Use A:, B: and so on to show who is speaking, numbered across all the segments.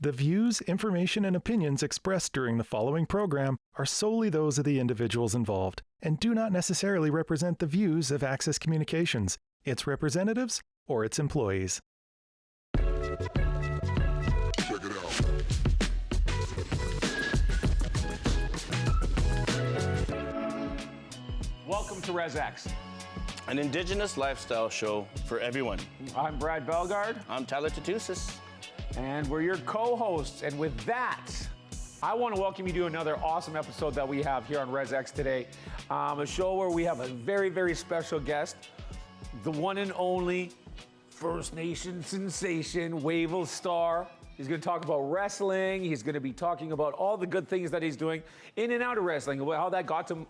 A: The views, information, and opinions expressed during the following program are solely those of the individuals involved and do not necessarily represent the views of Access Communications, its representatives, or its employees.
B: Check it out.
C: Welcome to RezX,
D: an Indigenous lifestyle show for everyone.
C: I'm Brad Bellegarde.
D: I'm Tyler Tootoosis.
C: And we're your co-hosts. And with that, I want to welcome you to another awesome episode that we have here on RezX today. A show where we have a very, very special guest, the one and only First Nation sensation, Wavell Starr. He's going to talk about wrestling. He's going to be talking about all the good things that he's doing in and out of wrestling, how that got him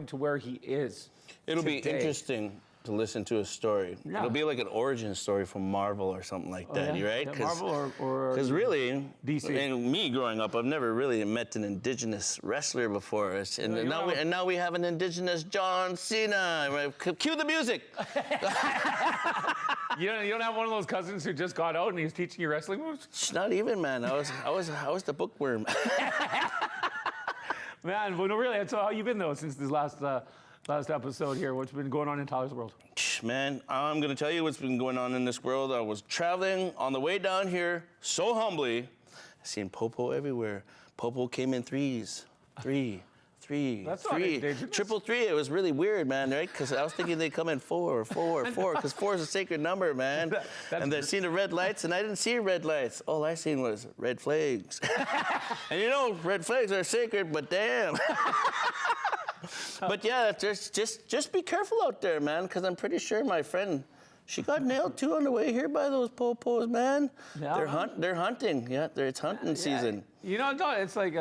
C: to where he is.
D: It'll
C: today.
D: be interesting to listen to a story.
C: Yeah.
D: It'll be like an origin story from Marvel or something like that,
C: yeah.
D: right?
C: Yeah, Marvel or
D: Because really,
C: DC.
D: And me growing up, I've never really met an Indigenous wrestler before. And now we have an Indigenous John Cena. Cue the music.
C: You don't have one of those cousins who just got out and he's teaching you wrestling moves?
D: Not even, man. I was the bookworm.
C: Man, well, no, really. So how you been though since this last episode here? What's been going on in Tyler's world?
D: Man, I'm gonna tell you what's been going on in this world. I was traveling on the way down here, so humbly, I seen Popo everywhere. Popo came in threes. Three.
C: That's
D: three.
C: Not Indigenous.
D: Triple three. It was really weird, man, right? Because I was thinking they'd come in four, because 4 is a sacred number, man. And I seen the red lights, and I didn't see red lights. All I seen was red flags. And you know, red flags are sacred, but damn. But yeah, just be careful out there, man, because I'm pretty sure my friend, she got nailed too on the way here by those popos, man. Yeah. They're hunting. Yeah, it's hunting season.
C: You know, no, it's like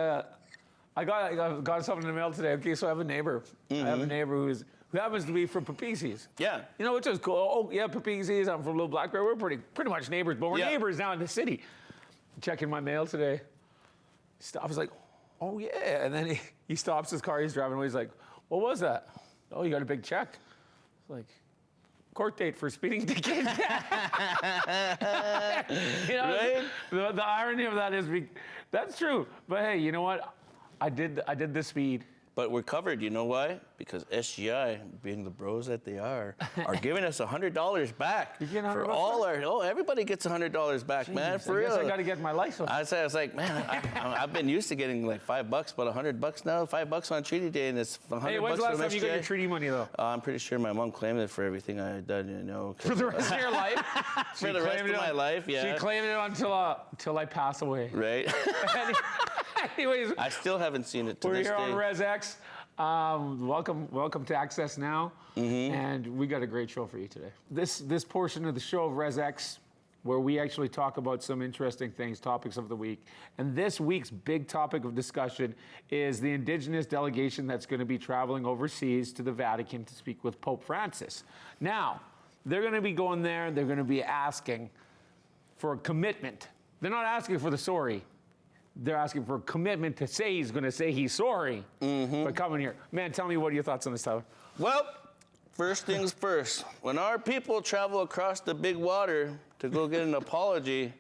C: I got something in the mail today. Okay, so I have a neighbor. Mm-hmm. I have a neighbor who happens to be from Tootoosis.
D: Yeah.
C: You know, which is cool. Oh yeah, Tootoosis. I'm from Little Black Bear. We're pretty much neighbors, but we're neighbors now in the city. Checking my mail today. I was like, oh yeah, and then he stops his car. He's driving away. He's like, what was that? Oh, you got a big check. It's like, court date for speeding ticket. You know,
D: right?
C: The irony of that is, that's true. But hey, you know what? I did the speed.
D: But we're covered, you know why? Because SGI, being the bros that they are giving us $100 back.
C: You get $100
D: for all
C: back?
D: Everybody gets $100 back,
C: Jeez,
D: man, for real.
C: I guess I got to get my license.
D: I was like, man, I've been used to getting like $5, but $100 now, $5 on treaty day, and it's $100
C: Hey, when's the last time you got your
D: SGI.
C: treaty money, though?
D: I'm pretty sure my mom claimed it for everything I had done, you know.
C: For the rest of your life?
D: For the rest of my life, yeah.
C: She claimed it until I pass away.
D: Right.
C: Anyways,
D: I still haven't seen it to
C: we're
D: this
C: here
D: day.
C: on RezX. Welcome to AccessNOW, and we got a great show for you today. This portion of the show of RezX, where we actually talk about some interesting things, topics of the week. And this week's big topic of discussion is the Indigenous delegation that's going to be traveling overseas to the Vatican to speak with Pope Francis. Now, they're going to be going there. They're going to be asking for a commitment. They're not asking for the sorry. They're asking for a commitment to say he's going to say he's sorry for coming here. Man, tell me, what are your thoughts on this, Tyler?
D: Well, first things first. When our people travel across the big water to go get an apology,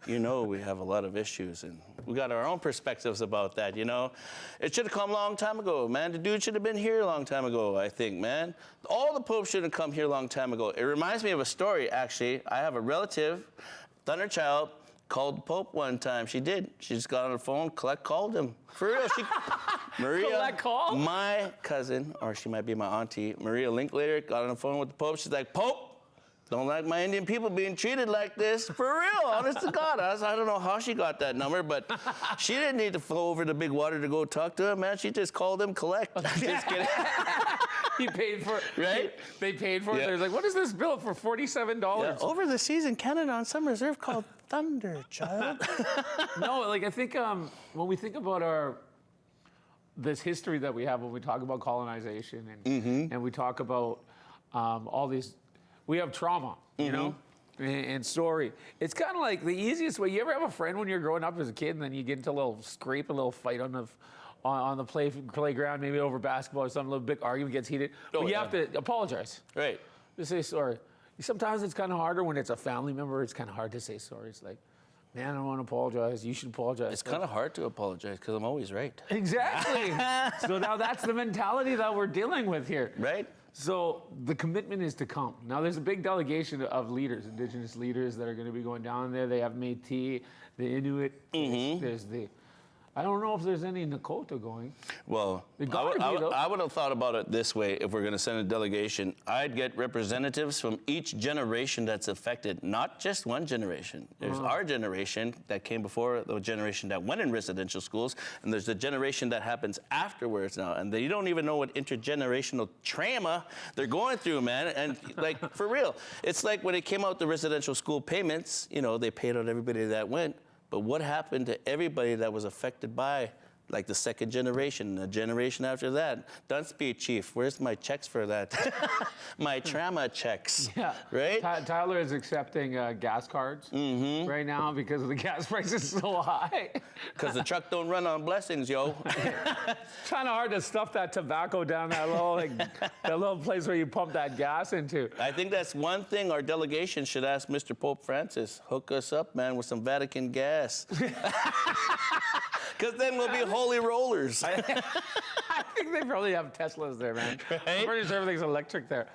D: you know we have a lot of issues, and we got our own perspectives about that, you know. It should have come a long time ago, man. The dude should have been here a long time ago, I think, man. All the popes should have come here a long time ago. It reminds me of a story, actually. I have a relative, Thunder Child, called the Pope one time. She did. She just got on the phone. Collect called him. For real. Maria,
C: Collect called?
D: my cousin, or she might be my auntie, Maria Linklater, got on the phone with the Pope. She's like, Pope, don't like my Indian people being treated like this. For real, honest to God. I don't know how she got that number, but she didn't need to flow over the big water to go talk to him, man. She just called him collect. Just kidding.
C: He paid for it.
D: Right?
C: They paid for it. They're like, what is this bill for $47?
D: Yeah, over the season, Canada on some reserve called Thunder Child.
C: No, like I think when we think about this history that we have, when we talk about colonization and we talk about all these, we have trauma, you know, and story. It's kind of like the easiest way. You ever have a friend when you're growing up as a kid, and then you get into a little scrape, a little fight on the playground, maybe over basketball or something, a little big argument gets heated. But you have to apologize.
D: Right.
C: To say sorry. Sometimes it's kind of harder when it's a family member. It's kind of hard to say sorry. It's like, Man, I don't want to apologize. You should apologize.
D: It's kind of hard to apologize because I'm always right.
C: Exactly. So now that's the mentality that we're dealing with here.
D: Right?
C: So the commitment is to come. Now there's a big delegation of leaders, Indigenous leaders that are going to be going down there. They have Métis, the Inuit. There's the, I don't know if there's any Nakota going.
D: Well, I would have thought about it this way. If we're going to send a delegation, I'd get representatives from each generation that's affected, not just one generation. There's our generation that came before, the generation that went in residential schools, and there's the generation that happens afterwards now. And they don't even know what intergenerational trauma they're going through, man. And like, for real, it's like when it came out the residential school payments, you know, they paid out everybody that went. But what happened to everybody that was affected by, like the second generation, the generation after that? Dunspeed Chief, where's my checks for that? My trauma checks, right?
C: Tyler is accepting gas cards right now because the gas price is so high.
D: Because the truck don't run on blessings, yo.
C: It's kind of hard to stuff that tobacco down that little place where you pump that gas into.
D: I think that's one thing our delegation should ask Mr. Pope Francis. Hook us up, man, with some Vatican gas. Because then we'll be holy rollers.
C: I think they probably have Teslas there, man. Right? I'm pretty sure everything's electric there.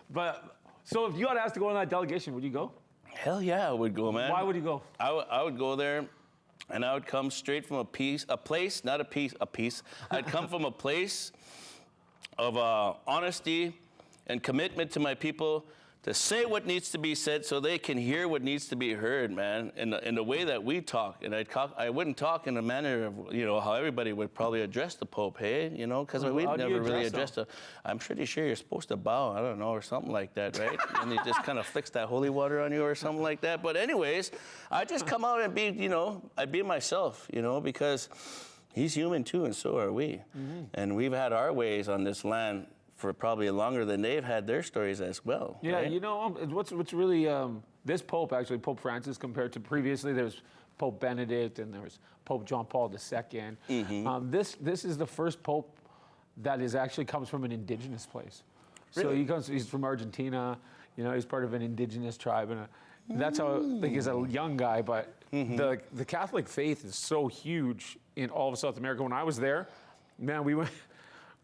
C: But, so if you got asked to go on that delegation, would you go?
D: Hell yeah, I would go, man.
C: Why would you go?
D: I would go there, and I would come straight from a place. I'd come from a place of honesty and commitment to my people, to say what needs to be said so they can hear what needs to be heard, man, in the way that we talk. And I wouldn't talk in a manner of, you know, how everybody would probably address the Pope, hey? You know, because we've never really addressed him. I'm pretty sure you're supposed to bow, I don't know, or something like that, right? And he just kind of flicks that holy water on you or something like that. But anyways, I just come out and be, you know, I'd be myself, you know, because he's human too, and so are we. And we've had our ways on this land for probably longer than they've had their stories as well.
C: Yeah,
D: right?
C: you know, what's really, this Pope, actually, Pope Francis, compared to previously, there was Pope Benedict and there was Pope John Paul II. This is the first Pope that actually comes from an indigenous place.
D: Really?
C: So he's from Argentina, you know, he's part of an indigenous tribe. And that's how, like, he's a young guy, but the Catholic faith is so huge in all of South America. When I was there, man, we went...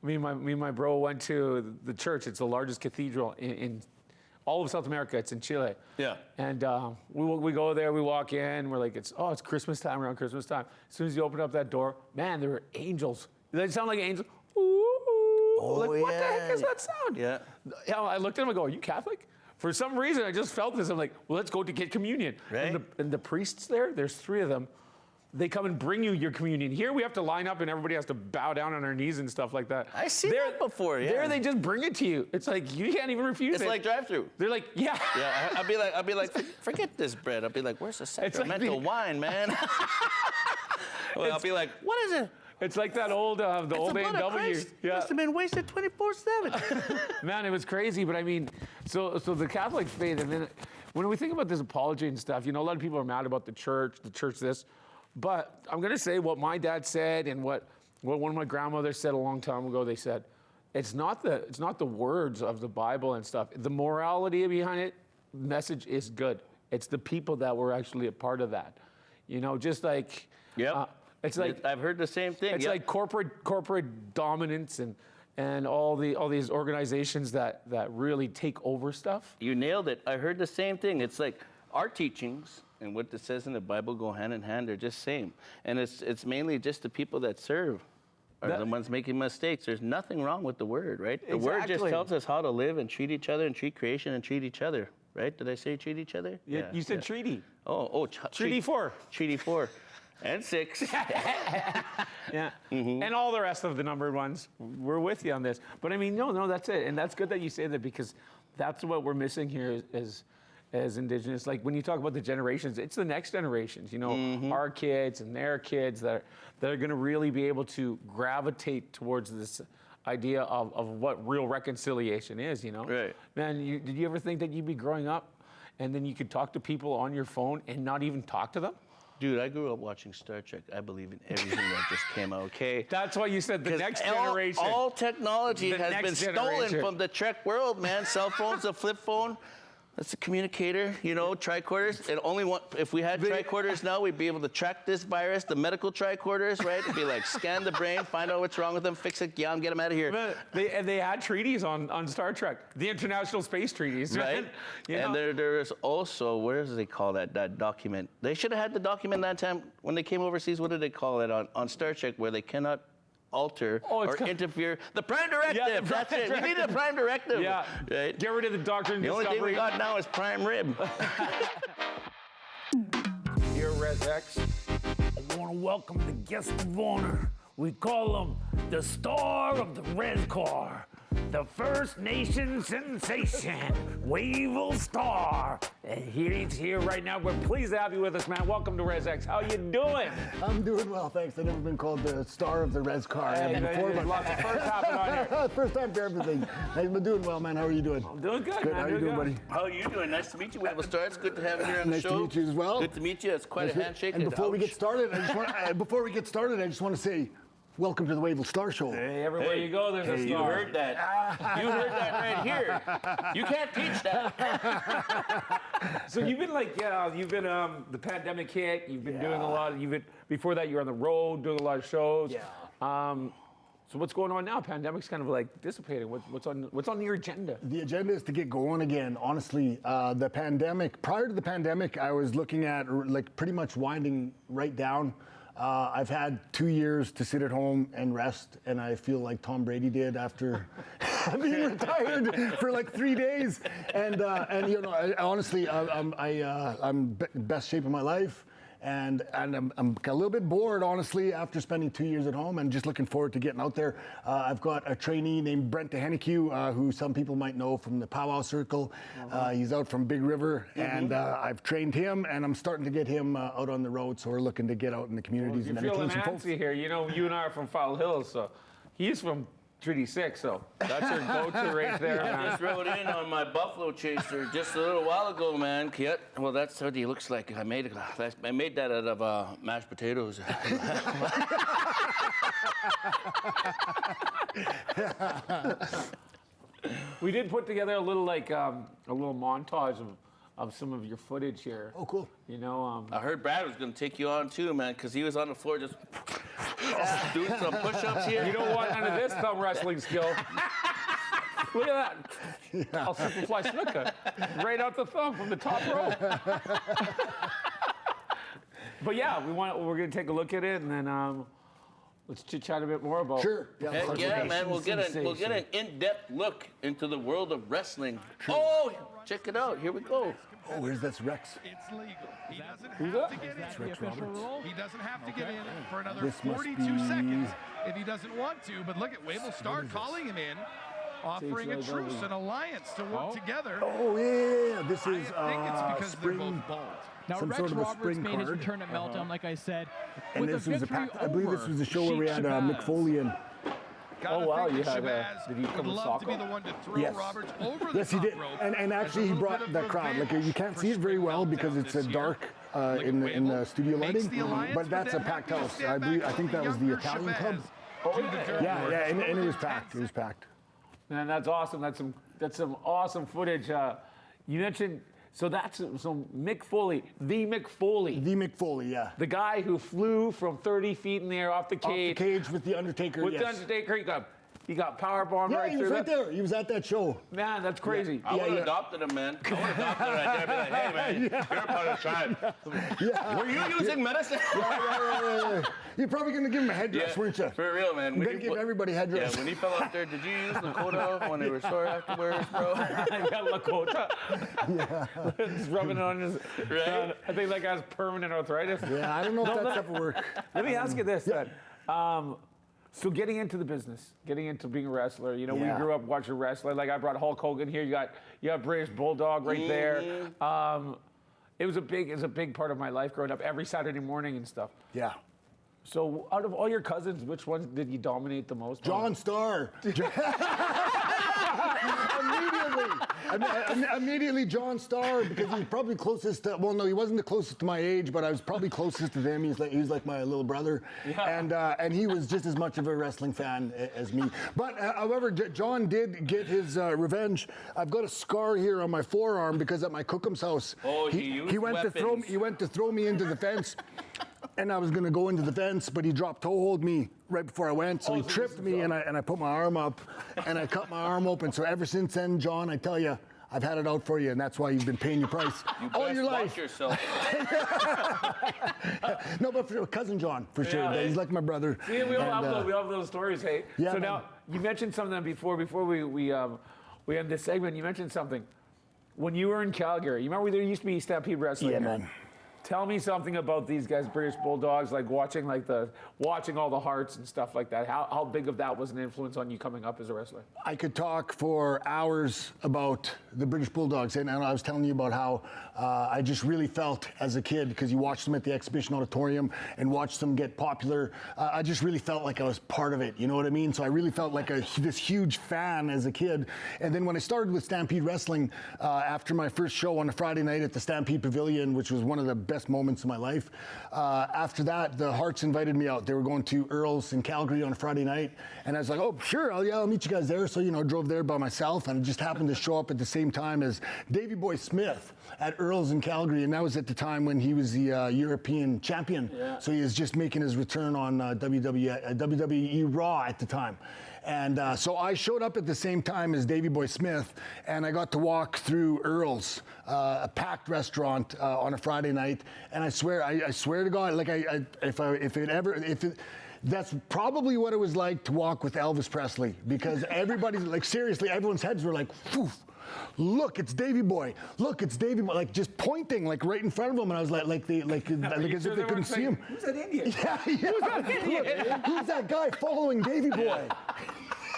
C: Me and my bro went to the church. It's the largest cathedral in all of South America. It's in Chile. Yeah. And we go there, we walk in, we're like, it's Christmas time, around Christmas time. As soon as you open up that door, man, there were angels. They sound like angels. Ooh. What the heck is that sound? Yeah. I looked at him and go, are you Catholic? For some reason, I just felt this. I'm like, well, let's go to get communion. Right. And the priests there's 3 of them. They come and bring you your communion. Here we have to line up and everybody has to bow down on our knees and stuff like that.
D: I see that before, yeah.
C: There they just bring it to you. It's like, you can't even refuse it.
D: It's like drive-through.
C: They're like, yeah.
D: Yeah, I'd be like, forget this bread. I'll be like, where's the sacramental wine, man? Well, I'll be like, what is it?
C: It's like that old, the old A&W.
D: Yeah. Must have been wasted 24/7.
C: Man, it was crazy, but I mean, so the Catholic faith, and then when we think about this apology and stuff, you know, a lot of people are mad about the church this. But I'm going to say what my dad said and what one of my grandmothers said a long time ago. They said, it's not the words of the Bible and stuff. The morality behind it, message is good. It's the people that were actually a part of that. You know, just like... it's like...
D: I've heard the same thing.
C: It's like corporate dominance and all these organizations that really take over stuff.
D: You nailed it. I heard the same thing. It's like our teachings... and what it says in the Bible go hand in hand. They're just same. And it's mainly just the people that serve are the ones making mistakes. There's nothing wrong with the word, right? The word just tells us how to live and treat each other and treat creation and treat each other, right? Did I say treat each other?
C: Yeah, you said treaty.
D: Treaty
C: 4.
D: Treaty 4. And 6.
C: Yeah. And all the rest of the numbered ones. We're with you on this. But I mean, no, that's it. And that's good that you say that, because that's what we're missing here as Indigenous. Like when you talk about the generations, it's the next generations, you know, our kids and their kids that are going to really be able to gravitate towards this idea of what real reconciliation is, you know? Right. Man, did you ever think that you'd be growing up and then you could talk to people on your phone and not even talk to them?
D: Dude, I grew up watching Star Trek. I believe in everything that just came out, okay?
C: That's why you said the next generation.
D: All technology has been stolen from the Trek world, man. Cell phones, the flip phone. That's a communicator, you know, tricorders. And only one, if we had tricorders now, we'd be able to track this virus, the medical tricorders, right? It'd be like scan the brain, find out what's wrong with them, fix it, get them out of here.
C: They had treaties on Star Trek, the International Space Treaties, right?
D: And there is also, where does they call that document? They should have had the document that time when they came overseas. What did they call it on Star Trek, where they cannot alter or interfere? The Prime Directive.
C: Yeah, the
D: That's
C: Prime
D: it. We need a Prime Directive.
C: Yeah.
D: Right?
C: Get rid of the Doctrine
D: The only thing we got now is Prime Rib.
C: Here at RezX,
E: I want to welcome the guest of honor. We call him the star of the red car, the First Nation sensation, Wavell Starr. And he's here right now. We're pleased to have you with us, man. Welcome to RezX. How you doing?
F: I'm doing well, thanks. I've never been called the star of the res car.
C: Hey, there's lots of first happening on here.
F: First time for everything. I've been doing well, man. How are you doing?
C: I'm doing good,
F: Good.
C: man.
F: How are you doing, buddy?
D: How are you doing? Nice to meet you, Wavell Starr. It's good to have you here on the
F: Nice
D: show.
F: to meet you as well.
D: Good to meet you. It's quite a handshake.
F: And before we get started, I just want to say, welcome to the Wavell Starr Show.
C: Hey, everywhere you go, there's a
D: You
C: star.
D: heard that. You heard that right here. You can't teach that.
C: So you've been the pandemic hit. You've been doing a lot. Before that, you were on the road doing a lot of shows.
F: Yeah.
C: So what's going on now? Pandemic's kind of like dissipating. What's on your agenda?
F: The agenda is to get going again. Honestly, prior to the pandemic, I was looking at like pretty much winding right down. I've had 2 years to sit at home and rest, and I feel like Tom Brady did after being retired for like 3 days. And you know, honestly, I'm best shape of my life. And I'm a little bit bored, honestly, after spending 2 years at home, and just looking forward to getting out there. I've got a trainee named Brent DeHennecue, who some people might know from the Powwow Circle. He's out from Big River, and I've trained him, and I'm starting to get him out on the road. So we're looking to get out in the communities and
C: You're feeling
F: entertain some folks.
C: antsy here. You know, you and I are from Fowl Hills, so he's from Treaty 6, so that's your go-to right there,
D: I
C: man.
D: just rode in on my buffalo chaser just a little while ago, man. Kit. Well, that's what he looks like. I made that out of mashed potatoes.
C: We did put together a little montage of some of your footage here.
F: Oh, cool.
C: You know,
D: I heard Brad was gonna take you on too, man, because he was on the floor just doing some push-ups here.
C: you don't want none of this thumb wrestling skill. Look at that. I'll simplify snooker. Right out the thumb from the top rope. But yeah, we're gonna take a look at it, and then let's chit-chat a bit more about.
F: Sure.
D: Heck yeah, man. We'll get an in-depth look into the world of wrestling. Oh, check it out. Here we go.
F: Oh, where's this Rex?
G: It's legal. He doesn't
C: Who's
G: have
C: that?
G: to get
F: That's
G: in.
F: Rex Roberts.
G: He doesn't have to get in for another
F: This must
G: 42
F: be-
G: seconds if he doesn't want to. But look at Wavell Starr calling him in, offering a truce, an alliance to work together.
F: Oh, yeah. This is
G: I think it's because they're
F: spring.
G: both bald.
H: Now,
F: Some
H: Rex
F: sort of a
H: Roberts
F: spring
H: made his
F: card.
H: return at Meltdown, like I said.
F: And
H: with
F: this
H: a
F: was
H: victory
F: I believe this was the show where we had
H: Sheik
F: Mick Foley in.
G: Gotta
C: wow,
G: think
C: you
G: that
C: had,
G: Shabazz
C: did he come
G: would
C: with
G: love to be
C: Socko?
G: the one to throw
F: Yes.
G: Roberts over the
F: Yes, he
G: top
F: did.
G: rope.
F: And
G: as a
F: actually, he
G: little
F: brought
G: bit of
F: the crowd. Like
G: revenge
F: you can't
G: for
F: see it very
G: spring
F: well
G: Meltdown
F: because it's
G: this year.
F: dark
G: Look at
F: in the
G: Wavell,
F: studio
G: makes
F: lighting.
G: the alliance,
F: But that's a
G: then
F: packed
G: having to
F: house.
G: stand
F: I
G: back
F: think
G: to
F: that was the
G: younger
F: Italian club.
G: Shabazz to the dirt
F: Yeah,
G: board.
F: yeah, and it was
G: Over
F: packed. It was packed.
C: Man, that's awesome. That's some awesome footage. You mentioned that's Mick Foley, the Mick Foley,
F: The Mick Foley, yeah.
C: the guy who flew from 30 feet in the air off the
F: Off the
C: cage.
F: cage with the Undertaker.
C: With
F: yes.
C: the Undertaker, he got powerbombed
F: Yeah,
C: right
F: he
C: through
F: was right
C: that.
F: there. He was at that show.
C: Man, that's crazy.
D: I would have
F: yeah.
D: adopted him, man. I would have adopted him right there. Be like, hey, man, you're a part of the tribe. Were you using medicine?
F: Yeah. You're probably going to give him a headdress,
D: Yeah,
F: weren't you?
D: for real, man.
F: You're going to give everybody headdress.
D: Yeah, when he fell out there, did you use Lakota when they were sore afterwards, bro?
C: I got Lakota. Just rubbing it on his.
D: Right?
C: I think that guy's permanent arthritis.
F: Yeah, I don't know if that stuff will work.
C: Let me ask you this then. So getting into the business, getting into being a wrestler, you know, we
F: Yeah.
C: grew up watching wrestling. Like I brought Hulk Hogan here. You got British Bulldog right there. It was a big part of my life growing up. Every Saturday morning and stuff.
F: Yeah.
C: So out of all your cousins, which ones did you dominate the most?
F: John Starr. Immediately. Immediately John Starr, because he was probably closest to, well, no, he wasn't the closest to my age, but I was probably closest to them. He was like my little brother. And he was just as much of a wrestling fan as me. But however, John did get his revenge. I've got a scar here on my forearm because at my Cookham's house, he went to throw me into the fence. And I was going to go into the fence, but he dropped toe hold me right before I went. So he tripped me, and I put my arm up, and I cut my arm open. So ever since then, John, I tell you, I've had it out for you, and that's why you've been paying your price all your life.
D: Yourself.
F: No, but for cousin John, for sure. He's like my brother.
C: See, we all have those stories, hey?
F: Yeah,
C: so
F: man.
C: now, you mentioned something before we end this segment. You mentioned something. When you were in Calgary, you remember there used to be Stampede Wrestling?
F: Yeah, man.
C: Tell me something about these guys, British Bulldogs, like watching all the Hearts and stuff like that. How big of that was an influence on you coming up as a wrestler?
F: I could talk for hours about the British Bulldogs, and I was telling you about how I just really felt as a kid, because you watched them at the exhibition auditorium and watched them get popular. I just really felt like I was part of it, you know what I mean? So I really felt like this huge fan as a kid. And then when I started with Stampede Wrestling, after my first show on a Friday night at the Stampede Pavilion, which was one of the best moments of my life, after that, the Hearts invited me out. They were going to Earl's in Calgary on a Friday night, and I was like, oh, sure, I'll meet you guys there. So, I drove there by myself, and it just happened to show up at the same time as Davey Boy Smith at Earl's in Calgary, and that was at the time when he was the European champion. Yeah. So he was just making his return on WWE Raw at the time. And so I showed up at the same time as Davey Boy Smith, and I got to walk through Earl's, a packed restaurant on a Friday night. And I swear to God, like that's probably what it was like to walk with Elvis Presley, because everybody's like, seriously, everyone's heads were like, poof. Look, it's Davey Boy. Look, it's Davey Boy. Like just pointing, like right in front of him, and I was like as if they couldn't see him.
C: Who's that Indian?
F: Yeah. Who's that Indian? Look, who's that guy following Davey Boy?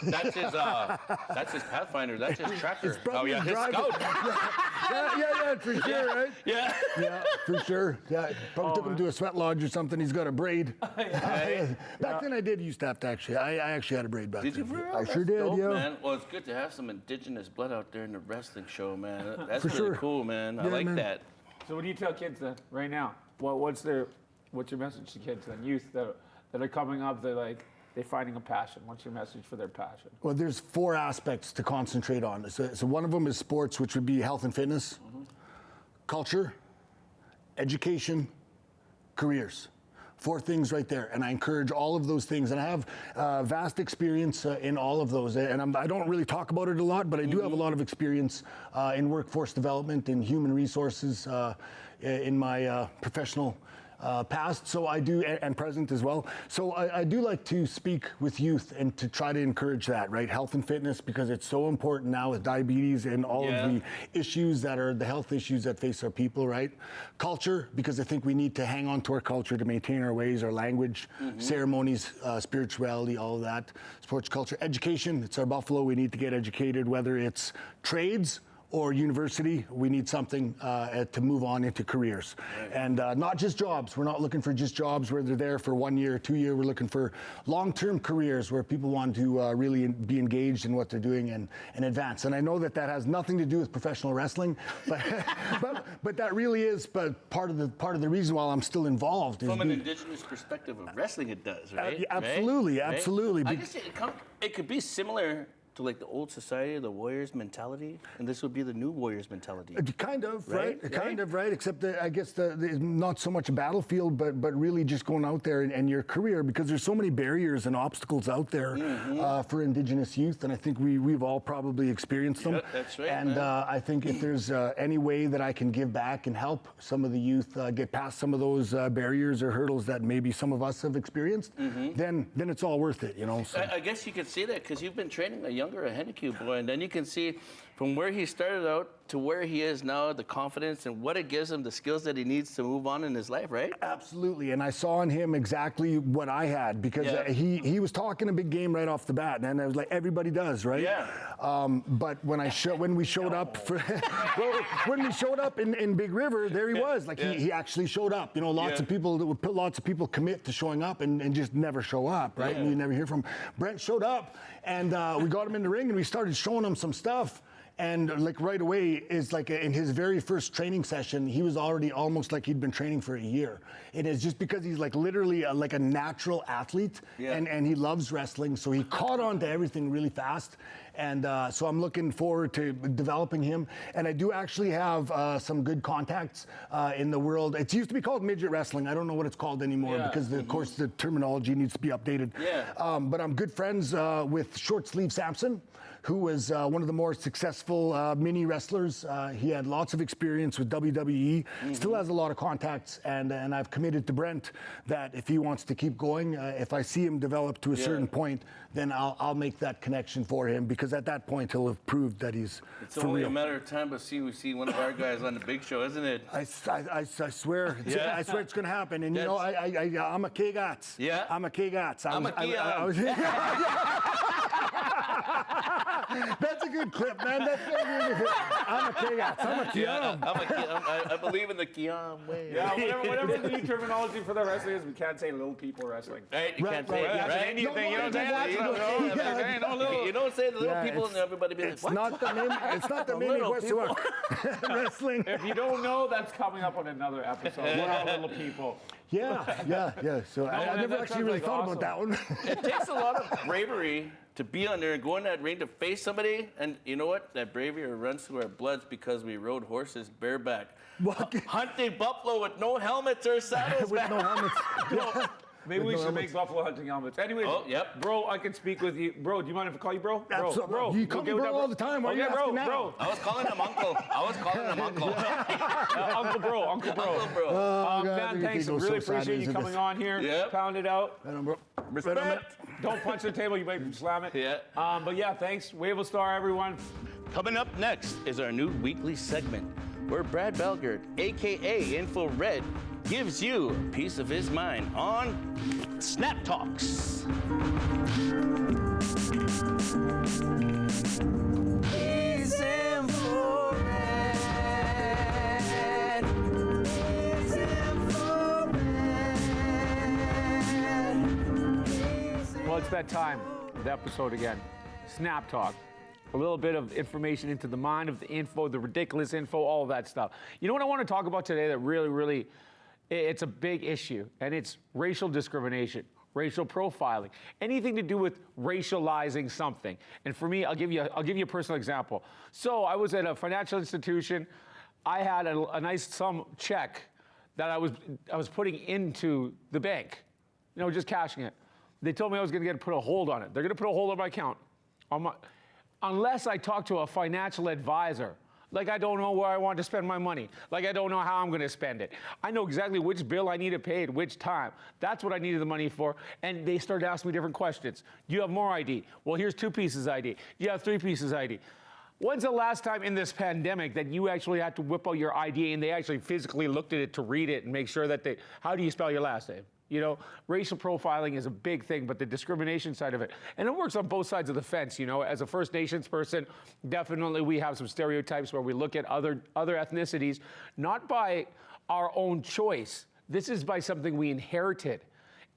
D: That's his Pathfinder. That's his tracker.
F: Oh yeah, his
D: scout.
F: Yeah, for sure, right?
D: Yeah.
F: Yeah, for sure. Yeah, probably took him to a sweat lodge or something. He's got a braid. Back then, I used to have to actually. I actually had a braid back then.
D: Did you? For real?
F: I sure did.
D: Dope,
F: yeah.
D: Man. Well, it's good to have some Indigenous blood out there in the wrestling show, man. That's
F: For
D: really
F: sure.
D: cool, man. I
F: Yeah,
D: like
F: man.
D: that.
C: So what do you tell kids then, right now? What's your message to kids then, youth that are coming up? They're finding a passion. What's your message for their passion?
F: Well, there's 4 aspects to concentrate on. So one of them is sports, which would be health and fitness, culture, education, careers. 4 things right there, and I encourage all of those things. And I have vast experience in all of those. And I don't really talk about it a lot, but I do have a lot of experience in workforce development, in human resources, in my professional past, so I do, and present as well. So I do like to speak with youth and to try to encourage that, right? Health and fitness, because it's so important now with diabetes and all of the issues that are the health issues that face our people, right? Culture, because I think we need to hang on to our culture to maintain our ways, our language, ceremonies, spirituality, all of that. Sports, culture, education, it's our buffalo. We need to get educated, whether it's trades or university, we need something to move on into careers. Right. And not just jobs. We're not looking for just jobs where they're there for 1 year, 2 years. We're looking for long-term careers where people want to really be engaged in what they're doing and advance. And I know that has nothing to do with professional wrestling, but that really is part of the reason why I'm still involved.
D: From an Indigenous perspective of wrestling, it does, right?
F: Absolutely,
D: right?
F: absolutely.
D: I guess it could be similar to like the old society, the warriors mentality, and this would be the new warriors mentality.
F: Kind of, right? Kind of, right? Except that I guess not so much a battlefield, but really just going out there and your career, because there's so many barriers and obstacles out there for Indigenous youth, and I think we've all probably experienced them.
D: Yeah, that's right,
F: and I think if there's any way that I can give back and help some of the youth get past some of those barriers or hurdles that maybe some of us have experienced, then it's all worth it, you know. So.
D: I guess you could see that because you've been training a Henneque boy, and then you can see from where he started out to where he is now, the confidence and what it gives him, the skills that he needs to move on in his life, right?
F: Absolutely, and I saw in him exactly what I had, because he was talking a big game right off the bat, and I was like, everybody does, right?
D: Yeah.
F: But when we showed up in Big River, there he was. Like he actually showed up. You know, lots of people commit to showing up and just never show up, right? And you never hear from him. Brent showed up, and we got him in the ring, and we started showing him some stuff. And like right away is like in his very first training session, he was already almost like he'd been training for a year. It is just because he's like literally like a natural athlete, and he loves wrestling, so he caught on to everything really fast. And so I'm looking forward to developing him. And I do actually have some good contacts in the world. It used to be called midget wrestling. I don't know what it's called anymore because, of course, the terminology needs to be updated. But I'm good friends with Short Sleeve Samson, who was one of the more successful mini wrestlers. He had lots of experience with WWE, still has a lot of contacts, and I've committed to Brent that if he wants to keep going, if I see him develop to a certain point, then I'll make that connection for him, because at that point he'll have proved that he's
D: It's
F: for
D: only
F: real.
D: a matter of time, but we see one of our guys on the big show, isn't it?
F: I swear, I swear it's going to happen. And you know, I'm a K-Gats.
D: Yeah.
F: I'm a K-Gats.
D: I'm a K-Gats.
F: That's a good clip, man. That's really good. I'm a K-Gats. I'm a Kiam.
D: I believe in the Kiam way.
C: Yeah, whatever the new terminology for the wrestling is, we can't say little people wrestling.
D: Right, you can't say it,
C: That's
D: right?
C: anything, you know what I'm saying?
D: You don't say the little people and everybody be like,
F: It's
D: what?
F: not the name. It's not the name.
D: Little
F: Wrestling.
C: If you don't know, that's coming up on another episode. We're all little people.
F: Yeah. So I never
C: that
F: actually
C: sounds
F: really
C: like
F: thought about that one.
D: It takes a lot of bravery to be on there and go in that ring to face somebody. And you know what? That bravery runs through our bloods because we rode horses bareback. Hunting buffalo with no helmets or saddles.
F: With no helmets. Yeah.
C: Maybe we should make buffalo hunting helmets. Anyways, bro, I can speak with you. Bro, do you mind if I call you bro? Bro.
F: You call me bro all the time. Why are you asking now?
C: Bro.
D: I was calling him uncle.
C: Uncle bro.
D: Uncle bro.
C: Man, thanks. Really appreciate you coming on here.
D: Yep.
C: Pound it out.
D: Respect.
C: Don't punch the table. You might slam it.
D: Yeah.
C: But yeah, thanks. Wavell Starr, everyone.
D: Coming up next is our new weekly segment where Brad Bellegarde, a.k.a. Info Red, gives you a piece of his mind on Snap Talks.
H: He's infrared. He's infrared.
C: Well, it's that time of the episode again. Snap Talk. A little bit of information into the mind of the info, the ridiculous info, all of that stuff. You know what I want to talk about today that really, it's a big issue, and it's racial discrimination, racial profiling, anything to do with racializing something. And for me, I'll give you a personal example. So I was at a financial institution. I had a nice sum check that I was putting into the bank, just cashing it. They told me I was going to put a hold on it. They're going to put a hold on my account, unless I talk to a financial advisor. Like, I don't know where I want to spend my money. Like, I don't know how I'm going to spend it. I know exactly which bill I need to pay at which time. That's what I needed the money for. And they started asking me different questions. Do you have more ID? Well, here's 2 pieces ID. Do you have 3 pieces ID? When's the last time in this pandemic that you actually had to whip out your ID and they actually physically looked at it to read it and make sure that how do you spell your last name? Racial profiling is a big thing, but the discrimination side of it, and it works on both sides of the fence. As a First Nations person, definitely we have some stereotypes where we look at other ethnicities, not by our own choice. This is by something we inherited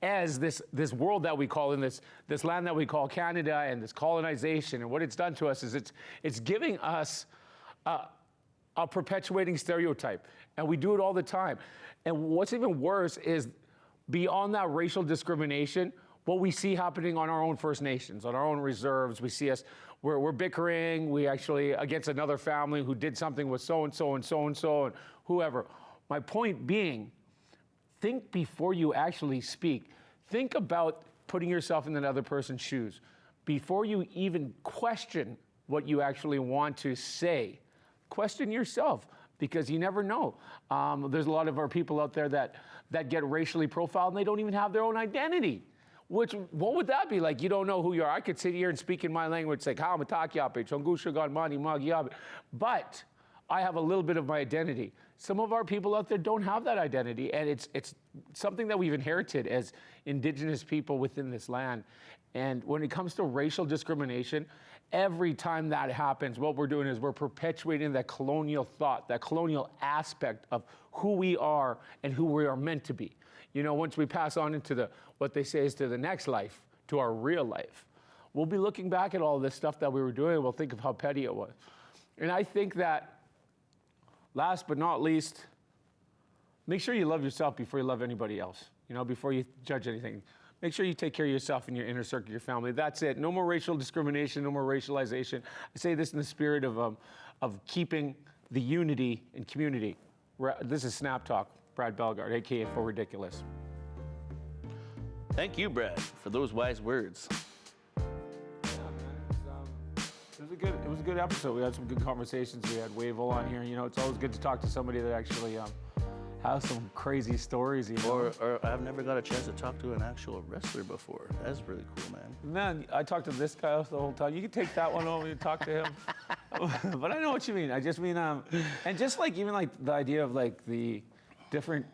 C: as this world that we call, in this land that we call Canada, and this colonization. And what it's done to us is it's giving us a perpetuating stereotype, and we do it all the time. And what's even worse is, beyond that racial discrimination, what we see happening on our own First Nations, on our own reserves, we see we're bickering, we actually against another family who did something with so-and-so and so-and-so and whoever. My point being, think before you actually speak. Think about putting yourself in another person's shoes. Before you even question what you actually want to say, question yourself, because you never know. There's a lot of our people out there that get racially profiled and they don't even have their own identity. What would that be like? You don't know who you are. I could sit here and speak in my language, like, but I have a little bit of my identity. Some of our people out there don't have that identity, and it's something that we've inherited as Indigenous people within this land. And when it comes to racial discrimination, every time that happens, what we're doing is we're perpetuating that colonial thought, that colonial aspect of who we are and who we are meant to be. Once we pass on into what they say is to the next life, to our real life, we'll be looking back at all this stuff that we were doing, and we'll think of how petty it was. And I think that, last but not least, make sure you love yourself before you love anybody else. You know, before you judge anything. Make sure you take care of yourself and your inner circle, your family. That's it. No more racial discrimination, no more racialization. I say this in the spirit of keeping the unity and community. This is Snap Talk. Brad Bellegarde, aka For Ridiculous.
D: Thank you, Brad, for those wise words.
C: It was a good episode. We had some good conversations. We had Wavell on here. You know, it's always good to talk to somebody that actually has some crazy stories. You know?
D: Or I've never got a chance to talk to an actual wrestler before. That's really cool, man.
C: Man, I talked to this guy the whole time. You can take that one over and talk to him. But I know what you mean. I just mean, and just like even like the idea of like the different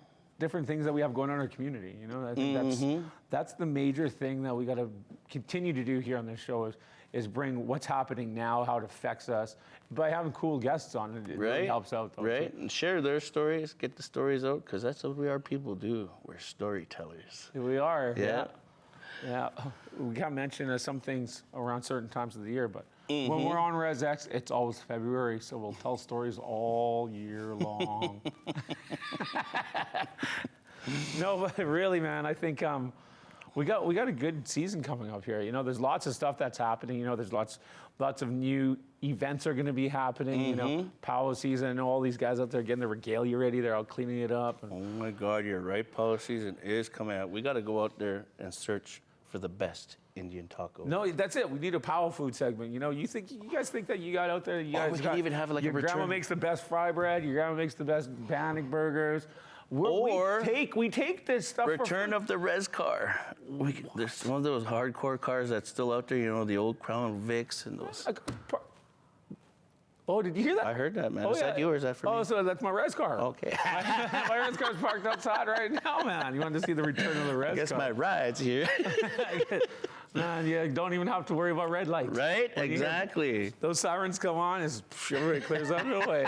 C: things that we have going on in our community. You know, I think that's the major thing that we got to continue to do here on this show is bring what's happening now, how it affects us. By having cool guests on, it really helps out. Though,
D: right, and share their stories, get the stories out, because that's what we are people do. We're storytellers.
C: We are. Yeah. We can't mention some things around certain times of the year, but when we're on RezX, it's always February, so we'll tell stories all year long. No, but really, man, I think we got a good season coming up here. You know, there's lots of stuff that's happening. You know, there's lots of new events are going to be happening. You know, Power Season. I know all these guys out there getting the regalia ready. They're all cleaning it up.
D: Oh my God, you're right. Power Season is coming out. We got to go out there and search for the best Indian taco.
C: No, that's it. We need a power food segment. You know, you guys think that you got out there? You guys
D: we can even have like
C: your
D: a return.
C: grandma makes the best fry bread. Your grandma makes the best panic burgers. We take this stuff.
D: Return of the Rez car. There's one of those hardcore cars that's still out there. You know, the old Crown Vics and those.
C: Oh, did you hear that?
D: I heard that, man. Is that you or is that for me?
C: Oh, so that's my Rez car.
D: Okay.
C: My Rez car's parked outside right now, man. You want to see the return of the Rez car?
D: I guess my ride's here.
C: Man, you don't even have to worry about red lights.
D: Right? Exactly.
C: Those sirens come on, everybody clears out the way.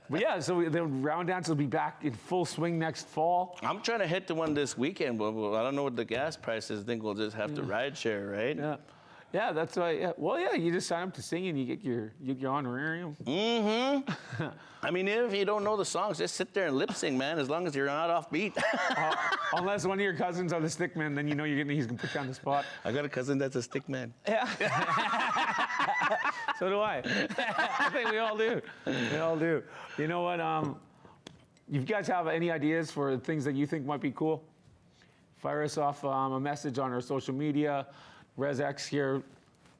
C: But yeah, so the round dance will be back in full swing next fall.
D: I'm trying to hit the one this weekend, but I don't know what the gas price is. I think we'll just have to ride share, right?
C: Yeah. Yeah, that's why. Yeah. Well, yeah, you just sign up to sing and you get your honorarium.
D: I mean, if you don't know the songs, just sit there and lip sing, man. As long as you're not off beat.
C: Unless one of your cousins are the stick man, then you know he's gonna put you on the spot.
D: I got a cousin that's a stick man.
C: Yeah. So do I. I think we all do. We all do. You know what? You guys have any ideas for things that you think might be cool? Fire us off a message on our social media. RezX here.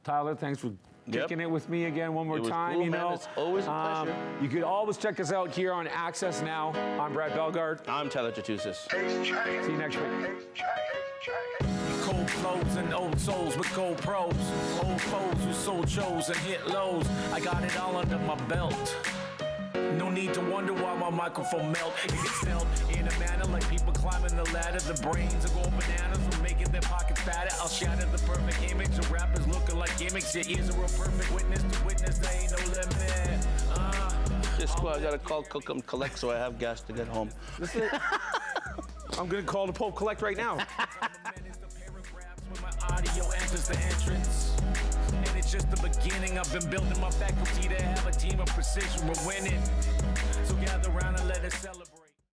C: Tyler, thanks for kicking it with me again one more time.
D: Cool,
C: you know,
D: man. It's always a pleasure.
C: You could always check us out here on AccessNOW. I'm Brad Bellegarde.
D: I'm Tyler Tootoosis.
C: See you next week.
E: Cold clothes and old souls with gold pros. Old foes who sold shows and hit lows. I got it all under my belt. No need to wonder why my microphone melt. It gets felt in a manner like people climbing the ladder. The brains are going bananas from making their pockets fatter. I'll shatter the perfect image of rappers looking like gimmicks. Your ears are a perfect witness to witness. There ain't no limit.
D: Just cool. I gotta call Cook and Collect so I have gas to get home.
C: I'm gonna call the Pope Collect right now.
E: When my audio enters the entrance. And it's just the beginning. I've been building my faculty to have a team of precision. We're winning. So gather around and let us celebrate.